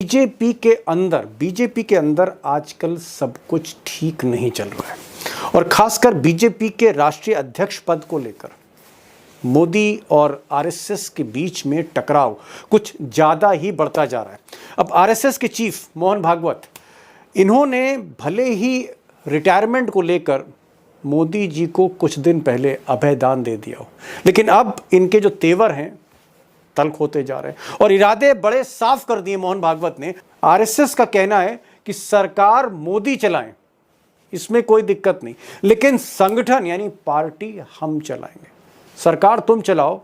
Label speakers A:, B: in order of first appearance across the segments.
A: BJP के अंदर आजकल सब कुछ ठीक नहीं चल रहा है और खासकर बीजेपी के राष्ट्रीय अध्यक्ष पद को लेकर मोदी और आरएसएस के बीच में टकराव कुछ ज़्यादा ही बढ़ता जा रहा है। अब आरएसएस के चीफ मोहन भागवत, इन्होंने भले ही रिटायरमेंट को लेकर मोदी जी को कुछ दिन पहले अभयदान दे दिया हो, लेकिन अब इनके जो तेवर हैं तल्ख होते जा रहे हैं और इरादे बड़े साफ कर दिए मोहन भागवत ने। आरएसएस का कहना है कि सरकार मोदी चलाएं, इसमें कोई दिक्कत नहीं, लेकिन संगठन यानी पार्टी हम चलाएंगे। सरकार तुम चलाओ,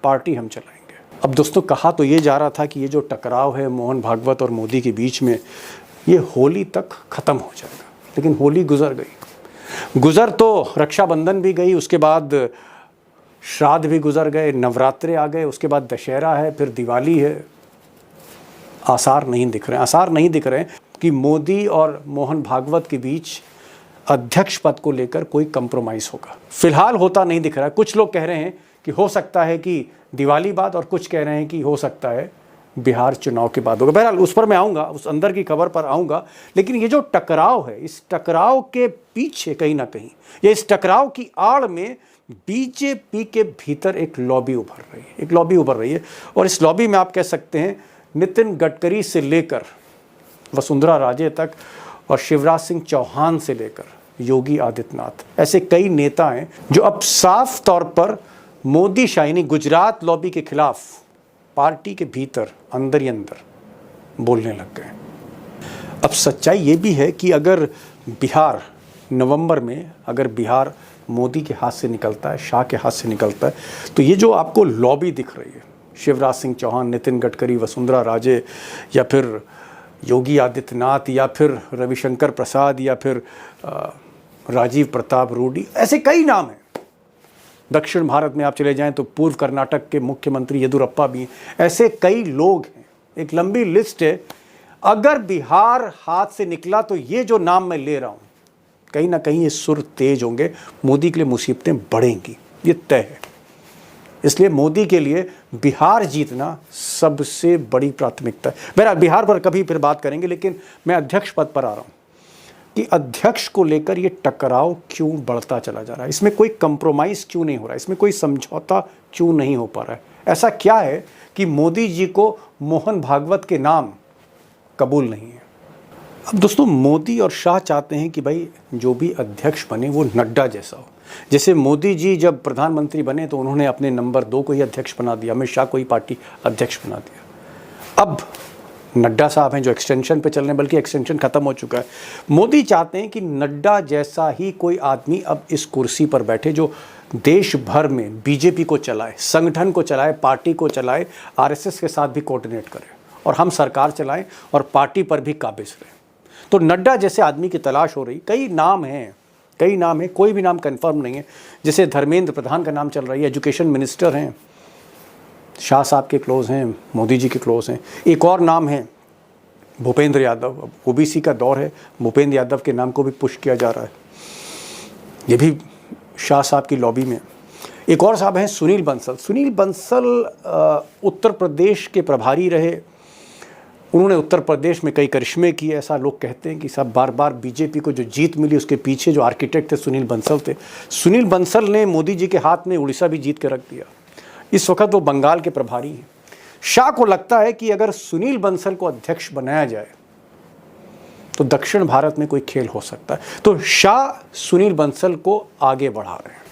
A: पार्टी हम चलाएंगे। अब दोस्तों, कहा तो ये जा रहा था कि ये जो टकराव है मोहन भागवत और मोदी के बीच में, ये होली तक खत्म हो जाएगा, लेकिन होली गुजर गई। गुजर तो रक्षाबंधन भी गई, उसके बाद श्राद्ध भी गुजर गए, नवरात्रे आ गए, उसके बाद दशहरा है, फिर दिवाली है। आसार नहीं दिख रहे कि मोदी और मोहन भागवत के बीच अध्यक्ष पद को लेकर कोई कंप्रोमाइज़ होगा। फिलहाल होता नहीं दिख रहा है। कुछ लोग कह रहे हैं कि हो सकता है कि दिवाली बाद, और कुछ कह रहे हैं कि हो सकता है बिहार चुनाव के बाद होगा। बहरहाल उस पर मैं आऊँगा, उस अंदर की खबर पर आऊँगा। लेकिन ये जो टकराव है, इस टकराव के पीछे कहीं ना कहीं, या इस टकराव की आड़ में बीजेपी के भीतर एक लॉबी उभर रही है। और इस लॉबी में आप कह सकते हैं नितिन गडकरी से लेकर वसुंधरा राजे तक और शिवराज सिंह चौहान से लेकर योगी आदित्यनाथ, ऐसे कई नेता हैं जो अब साफ तौर पर मोदी शाही गुजरात लॉबी के खिलाफ पार्टी के भीतर अंदर ही अंदर बोलने लग गए। अब सच्चाई ये भी है कि अगर बिहार नवंबर में, अगर बिहार मोदी के हाथ से निकलता है, शाह के हाथ से निकलता है, तो ये जो आपको लॉबी दिख रही है, शिवराज सिंह चौहान, नितिन गडकरी, वसुंधरा राजे, या फिर योगी आदित्यनाथ, या फिर रविशंकर प्रसाद, या फिर राजीव प्रताप रूडी, ऐसे कई नाम हैं। दक्षिण भारत में आप चले जाएं तो पूर्व कर्नाटक के मुख्यमंत्री येदुरप्पा भी हैं। ऐसे कई लोग हैं, एक लंबी लिस्ट है। अगर बिहार हाथ से निकला तो ये जो नाम मैं ले रहा हूँ, कहीं ना कहीं ये सुर तेज होंगे, मोदी के लिए मुसीबतें बढ़ेंगी, ये तय है। इसलिए मोदी के लिए बिहार जीतना सबसे बड़ी प्राथमिकता है। बहरहाल बिहार पर कभी फिर बात करेंगे, लेकिन मैं अध्यक्ष पद पर आ रहा हूँ कि अध्यक्ष को लेकर ये टकराव क्यों बढ़ता चला जा रहा है, इसमें कोई कंप्रोमाइज़ क्यों नहीं हो रहा है, इसमें कोई समझौता क्यों नहीं हो पा रहा है। ऐसा क्या है कि मोदी जी को मोहन भागवत के नाम कबूल नहीं है। अब दोस्तों, मोदी और शाह चाहते हैं कि भाई जो भी अध्यक्ष बने वो नड्डा जैसा हो। जैसे मोदी जी जब प्रधानमंत्री बने तो उन्होंने अपने नंबर 2 को ही अध्यक्ष बना दिया, अमित शाह को ही पार्टी अध्यक्ष बना दिया। अब नड्डा साहब हैं जो एक्सटेंशन पे चल रहे हैं, बल्कि एक्सटेंशन खत्म हो चुका है। मोदी चाहते हैं कि नड्डा जैसा ही कोई आदमी अब इस कुर्सी पर बैठे जो देश भर में बीजेपी को चलाए, संगठन को चलाए, पार्टी को चलाए, आरएसएस के साथ भी कोऑर्डिनेट करे, और हम सरकार चलाएं और पार्टी पर भी काबिज रहें। तो नड्डा जैसे आदमी की तलाश हो रही। कई नाम हैं, कोई भी नाम कंफर्म नहीं है। जैसे धर्मेंद्र प्रधान का नाम चल रहा है, एजुकेशन मिनिस्टर हैं, शाह साहब के क्लोज हैं, मोदी जी के क्लोज हैं। एक और नाम है भूपेंद्र यादव, ओबीसी का दौर है, भूपेंद्र यादव के नाम को भी पुश किया जा रहा है, ये भी शाह साहब की लॉबी में। एक और साहब हैं सुनील बंसल उत्तर प्रदेश के प्रभारी रहे। उन्होंने उत्तर प्रदेश में कई करिश्मे किए, ऐसा लोग कहते हैं कि सब बार बार बीजेपी को जो जीत मिली उसके पीछे जो आर्किटेक्ट थे सुनील बंसल थे। सुनील बंसल ने मोदी जी के हाथ में उड़ीसा भी जीत के रख दिया। इस वक्त वो बंगाल के प्रभारी हैं। शाह को लगता है कि अगर सुनील बंसल को अध्यक्ष बनाया जाए तो दक्षिण भारत में कोई खेल हो सकता है। तो शाह सुनील बंसल को आगे बढ़ा रहे हैं।